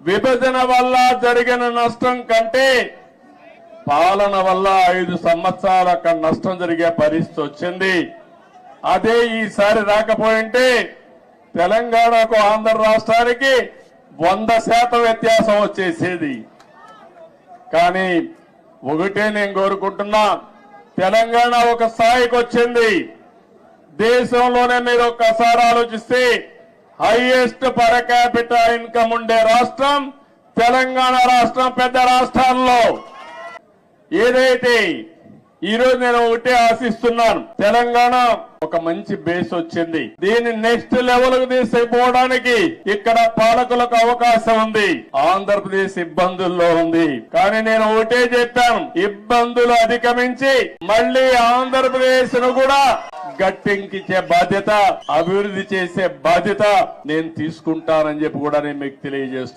విభజన వల్ల జరిగిన నష్టం కంటే పాలన వల్ల 5 సంవత్సరాల నష్టం జరిగే పరిస్థితి వచ్చింది. అదే ఈసారి రాకపోయింటే తెలంగాణకు ఆంధ్ర రాష్ట్రానికి 100% వ్యత్యాసం వచ్చేసేది. కానీ ఒకటే నేను కోరుకుంటున్నా, తెలంగాణ ఒక స్థాయికి వచ్చింది. దేశంలోనే మీరు ఒక్కసారి ఆలోచిస్తే హైయెస్ట్ పర్ క్యాపిటా ఇన్కమ్ ఉండే రాష్ట్రం తెలంగాణ రాష్ట్రం. పెద్ద రాష్ట్రాల్లో ఏదైతే ఈరోజు నేను ఒకటే ఆశిస్తున్నాను, తెలంగాణ ఒక మంచి బేస్ వచ్చింది. దీన్ని నెక్స్ట్ లెవెల్ కు తీసుకుపోవడానికి ఇక్కడ పాలకులకు అవకాశం ఉంది. ఆంధ్రప్రదేశ్ ఇబ్బందుల్లో ఉంది. కానీ నేను ఒకటే చెప్పాను, ఇబ్బందులు అధిగమించి మళ్ళీ ఆంధ్రప్రదేశ్ ను కూడా గట్టెంకించే బాధ్యత, అభివృద్ధి చేసే బాధ్యత నేను తీసుకుంటానని చెప్పి కూడా నేను మీకు తెలియజేస్తున్నాను.